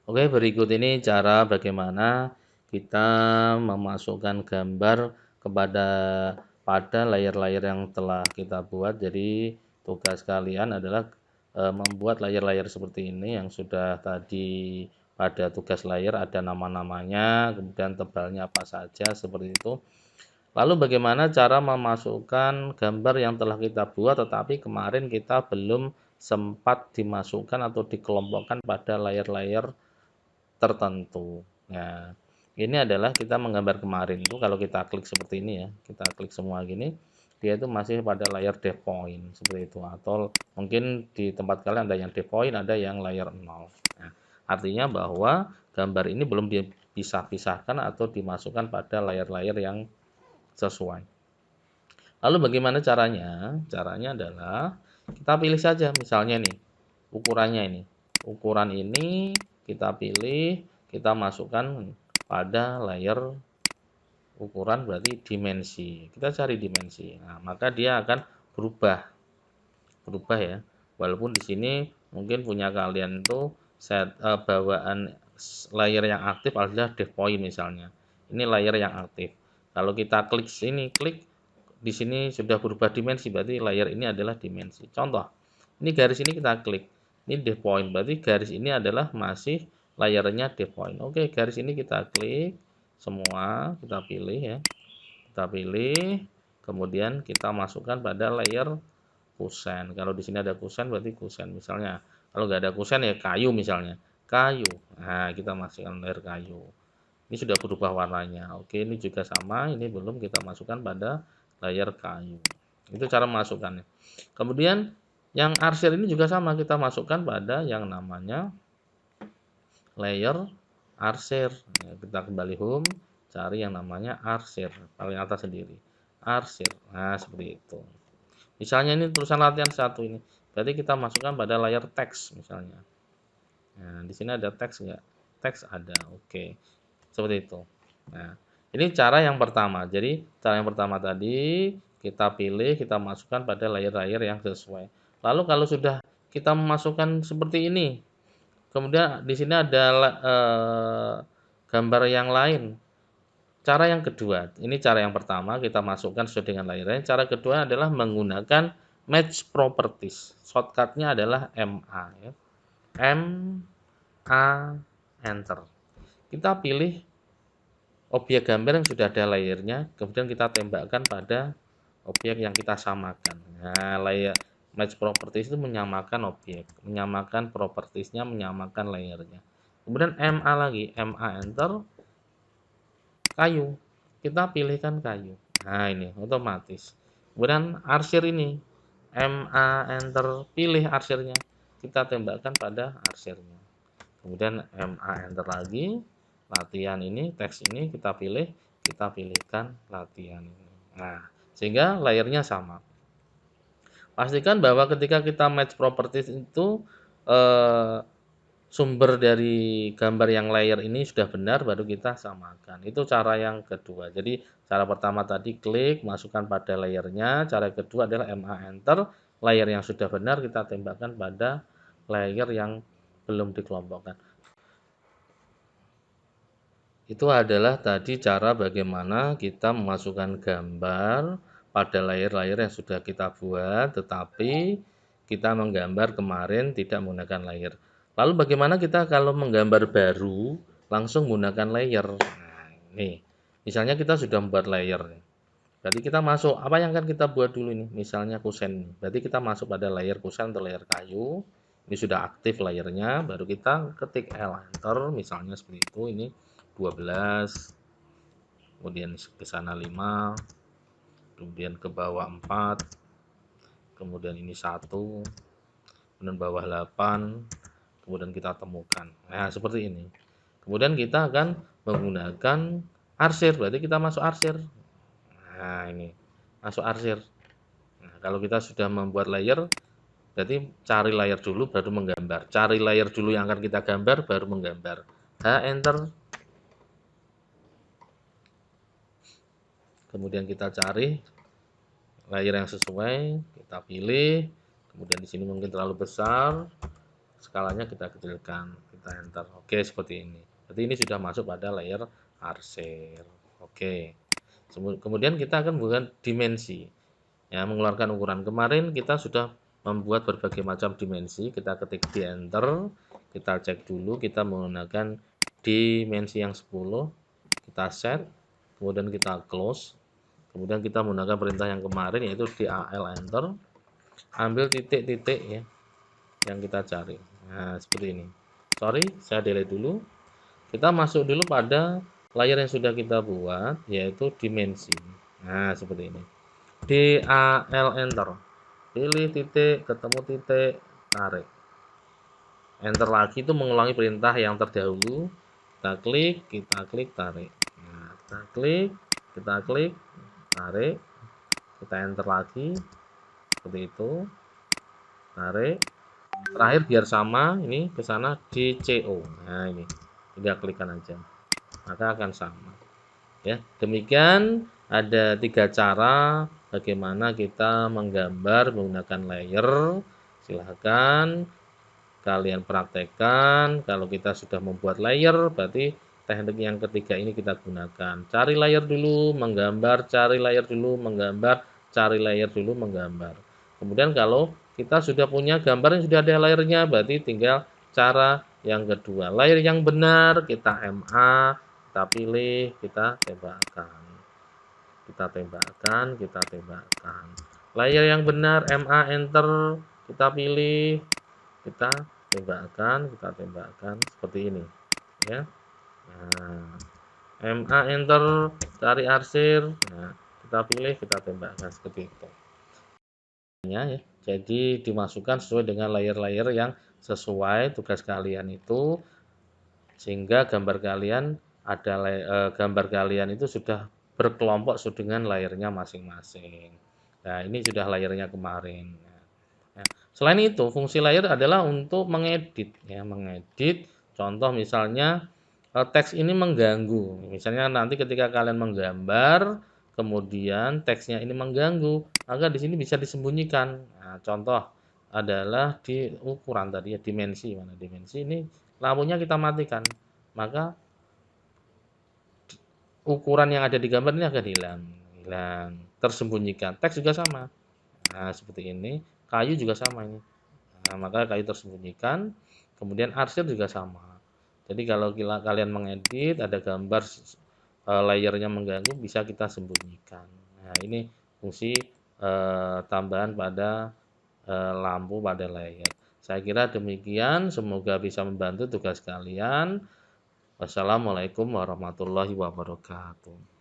Oke, berikut ini cara bagaimana kita memasukkan gambar kepada pada layar-layar yang telah kita buat. Jadi tugas kalian adalah membuat layar-layar seperti ini yang sudah tadi pada tugas layar ada nama-namanya, kemudian tebalnya apa saja seperti itu. Lalu bagaimana cara memasukkan gambar yang telah kita buat tetapi kemarin kita belum sempat dimasukkan atau dikelompokkan pada layar-layar tertentu. Nah, ini adalah kita menggambar kemarin itu kalau kita klik seperti ini ya, kita klik semua gini, dia itu masih pada layar depth point seperti itu, atau mungkin di tempat kalian ada yang depth point, ada yang layar 0. Nah, artinya bahwa gambar ini belum dipisah-pisahkan atau dimasukkan pada layar-layar yang sesuai. Lalu bagaimana caranya? Caranya adalah kita pilih saja misalnya nih ukurannya ini. Ukuran ini kita pilih, kita masukkan pada layar ukuran berarti dimensi. Kita cari dimensi. Nah, maka dia akan berubah. Berubah ya. Walaupun di sini mungkin punya kalian itu bawaan layar yang aktif adalah depth point misalnya. Ini layar yang aktif. Kalau kita klik sini, klik di sini sudah berubah dimensi, berarti layar ini adalah dimensi. Contoh, ini garis ini kita klik, ini depth point, berarti garis ini adalah masih layarnya depth point. Oke, garis ini kita klik semua, kita pilih ya, kita pilih, kemudian kita masukkan pada layer kusen. Kalau di sini ada kusen, berarti kusen. Misalnya, kalau nggak ada kusen ya kayu misalnya, kayu. Nah, kita masukkan layer kayu. Ini sudah berubah warnanya. Oke, ini juga sama, ini belum kita masukkan pada layar kayu. Itu cara masukkannya. Kemudian yang arsir ini juga sama, kita masukkan pada yang namanya layer arsir. Ya, kita kembali home, cari yang namanya arsir, paling atas sendiri. Arsir. Nah, seperti itu. Misalnya ini tulisan latihan satu ini, berarti kita masukkan pada layar teks misalnya. Nah, di sini ada teks enggak? Teks ada. Oke. Seperti itu. Nah, ini cara yang pertama. Jadi, cara yang pertama tadi kita pilih, kita masukkan pada layar-layar yang sesuai. Lalu kalau sudah kita memasukkan seperti ini, kemudian di sini ada gambar yang lain. Cara yang kedua, ini cara yang pertama kita masukkan sesuai dengan layarnya. Cara kedua adalah menggunakan match properties. Shortcutnya adalah MA ya. MA enter. Kita pilih objek gambar yang sudah ada layarnya, kemudian kita tembakkan pada objek yang kita samakan. Nah, layer match properties itu menyamakan objek, menyamakan propertiesnya, menyamakan layarnya. Kemudian MA lagi, MA enter, kayu. Kita pilihkan kayu. Nah, ini otomatis. Kemudian arsir ini, MA enter, pilih arsirnya. Kita tembakkan pada arsirnya. Kemudian MA enter lagi, latihan ini, teks ini kita pilih, kita pilihkan latihan ini. Nah, sehingga layarnya sama. Pastikan bahwa ketika kita match properties itu eh, sumber dari gambar yang layer ini sudah benar baru kita samakan. Itu cara yang kedua. Jadi cara pertama tadi klik, masukkan pada layernya. Cara kedua adalah MA enter, layer yang sudah benar kita tembakkan pada layer yang belum dikelompokkan. Itu adalah tadi cara bagaimana kita memasukkan gambar pada layer-layer yang sudah kita buat, tetapi kita menggambar kemarin tidak menggunakan layer. Lalu bagaimana kita kalau menggambar baru langsung menggunakan layer? Nah, ini. Misalnya kita sudah membuat layer. Berarti kita masuk, apa yang akan kita buat dulu ini? Misalnya kusen. Berarti kita masuk pada layer kusen atau layer kayu. Ini sudah aktif layernya, baru kita ketik L enter, misalnya seperti itu. Ini 12, kemudian ke sana 5, kemudian ke bawah 4, kemudian ini 1, kemudian bawah 8, kemudian kita temukan. Nah, seperti ini. Kemudian kita akan menggunakan arsir, berarti kita masuk arsir. Nah, ini masuk arsir. Nah, kalau kita sudah membuat layer, berarti cari layer dulu baru menggambar. Cari layer dulu yang akan kita gambar baru menggambar. H enter. Kemudian kita cari layer yang sesuai, kita pilih, Kemudian di sini mungkin terlalu besar, skalanya kita kecilkan, kita enter. Oke, seperti ini. Berarti ini sudah masuk pada layer arsir. Oke. Kemudian kita akan membuat dimensi. Ya, mengeluarkan ukuran. Kemarin kita sudah membuat berbagai macam dimensi, kita ketik di enter, kita cek dulu, kita menggunakan dimensi yang 10, kita set, kemudian kita close, kemudian kita menggunakan perintah yang kemarin yaitu DAL enter, ambil titik-titik ya yang kita cari. Nah, seperti ini. Sorry, saya delete dulu. Kita masuk dulu pada layer yang sudah kita buat, yaitu dimensi. Nah, seperti ini. DAL enter. Pilih titik, ketemu titik, tarik. Enter lagi itu mengulangi perintah yang terdahulu. Kita klik, tarik. Nah, kita klik, tarik. Kita enter lagi. Seperti itu. Tarik. Terakhir biar sama, ini ke sana DCO. Nah, ini. Tinggal klikkan aja. Maka akan sama. Ya, demikian ada 3 cara bagaimana kita menggambar menggunakan layer. Silahkan kalian praktekkan. Kalau kita sudah membuat layer, berarti teknik yang ketiga ini kita gunakan. Cari layer dulu, menggambar, cari layer dulu, menggambar, cari layer dulu, menggambar. Kemudian kalau kita sudah punya gambar yang sudah ada layernya, berarti tinggal cara yang kedua. Layer yang benar, kita MA, kita pilih, kita tembakkan. Kita tembakkan, kita tembakkan. Layer yang benar, MA, enter, kita pilih, kita tembakkan seperti ini ya. Nah, MA enter, cari arsir, nah kita pilih, kita tembakkan seperti itu ya. Jadi dimasukkan sesuai dengan layer-layer yang sesuai tugas kalian itu, sehingga gambar kalian itu sudah berkelompok sesuai dengan layernya masing-masing. Nah, ini sudah layernya kemarin. Ya. Selain itu, fungsi layer adalah untuk mengedit ya, mengedit. Contoh misalnya teks ini mengganggu. Misalnya nanti ketika kalian menggambar, kemudian teksnya ini mengganggu, maka di sini bisa disembunyikan. Nah, contoh adalah di ukuran tadi ya, dimensi. Mana dimensi ini lampunya kita matikan. Maka ukuran yang ada di gambar ini akan hilang, tersembunyikan. Teks juga sama. Nah, seperti ini. Kayu juga sama ini. Nah, maka kayu tersembunyikan. Kemudian arsir juga sama. Jadi kalau kalian mengedit, ada gambar layernya mengganggu, bisa kita sembunyikan. Nah, ini fungsi tambahan pada lampu pada layer. Saya kira demikian. Semoga bisa membantu tugas kalian. Wassalamualaikum warahmatullahi wabarakatuh.